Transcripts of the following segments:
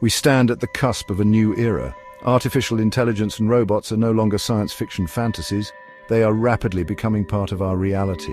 We stand at the cusp of a new era. Artificial intelligence and robots are no longer science fiction fantasies. They are rapidly becoming part of our reality.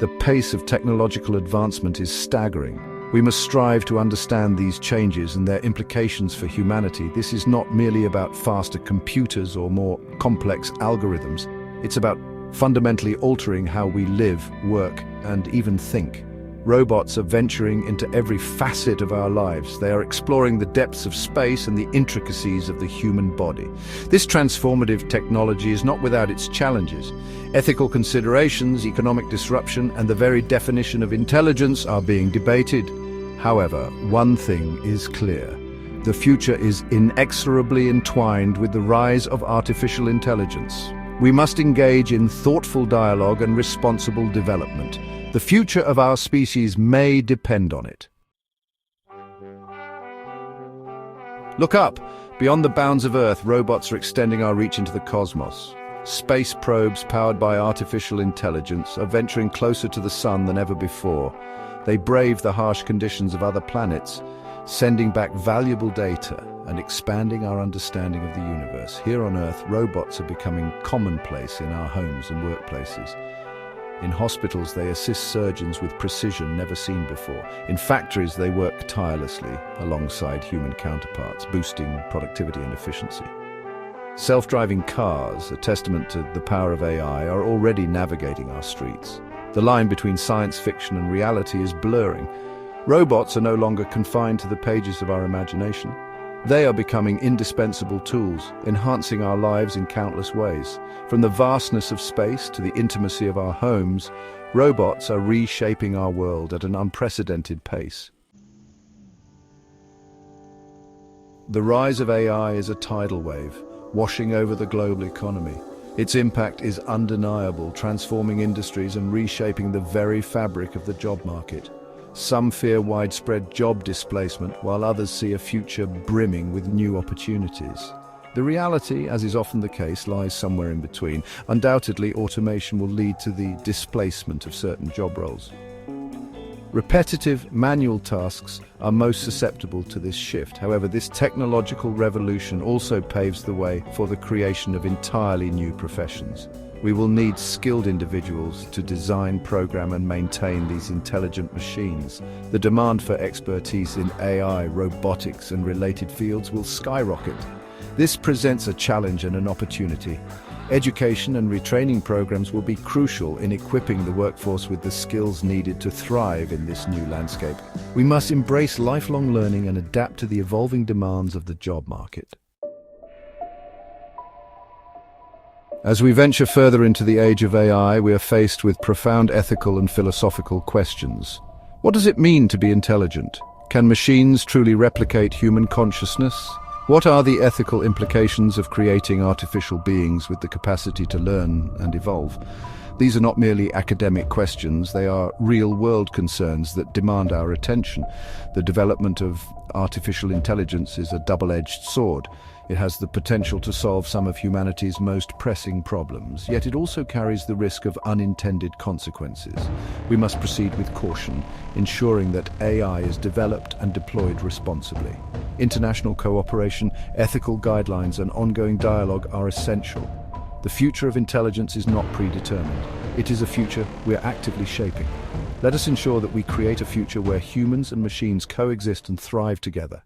The pace of technological advancement is staggering. We must strive to understand these changes and their implications for humanity. This is not merely about faster computers or more complex algorithms. It's about fundamentally altering how we live, work, and even think. Robots are venturing into every facet of our lives. They are exploring the depths of space and the intricacies of the human body. This transformative technology is not without its challenges. Ethical considerations, economic disruption, and the very definition of intelligence are being debated. However, one thing is clear. The future is inexorably entwined with the rise of artificial intelligence. We must engage in thoughtful dialogue and responsible development. The future of our species may depend on it. Look up! Beyond the bounds of Earth, robots are extending our reach into the cosmos. Space probes powered by artificial intelligence are venturing closer to the sun than ever before. They brave the harsh conditions of other planets, sending back valuable data and expanding our understanding of the universe. Here on Earth, robots are becoming commonplace in our homes and workplaces. In hospitals, they assist surgeons with precision never seen before. In factories, they work tirelessly alongside human counterparts, boosting productivity and efficiency. Self-driving cars, a testament to the power of AI, are already navigating our streets. The line between science fiction and reality is blurring. Robots are no longer confined to the pages of our imagination. They are becoming indispensable tools, enhancing our lives in countless ways. From the vastness of space to the intimacy of our homes, robots are reshaping our world at an unprecedented pace. The rise of AI is a tidal wave, washing over the global economy. Its impact is undeniable, transforming industries and reshaping the very fabric of the job market. Some fear widespread job displacement, while others see a future brimming with new opportunities. The reality, as is often the case, lies somewhere in between. Undoubtedly, automation will lead to the displacement of certain job roles. Repetitive, manual tasks are most susceptible to this shift. However, this technological revolution also paves the way for the creation of entirely new professions. We will need skilled individuals to design, program, and maintain these intelligent machines. The demand for expertise in AI, robotics, and related fields will skyrocket. This presents a challenge and an opportunity. Education and retraining programs will be crucial in equipping the workforce with the skills needed to thrive in this new landscape. We must embrace lifelong learning and adapt to the evolving demands of the job market. As we venture further into the age of AI, we are faced with profound ethical and philosophical questions. What does it mean to be intelligent? Can machines truly replicate human consciousness? What are the ethical implications of creating artificial beings with the capacity to learn and evolve? These are not merely academic questions, they are real-world concerns that demand our attention. The development of artificial intelligence is a double-edged sword. It has the potential to solve some of humanity's most pressing problems, yet it also carries the risk of unintended consequences. We must proceed with caution, ensuring that AI is developed and deployed responsibly. International cooperation, ethical guidelines, and ongoing dialogue are essential. The future of intelligence is not predetermined. It is a future we are actively shaping. Let us ensure that we create a future where humans and machines coexist and thrive together.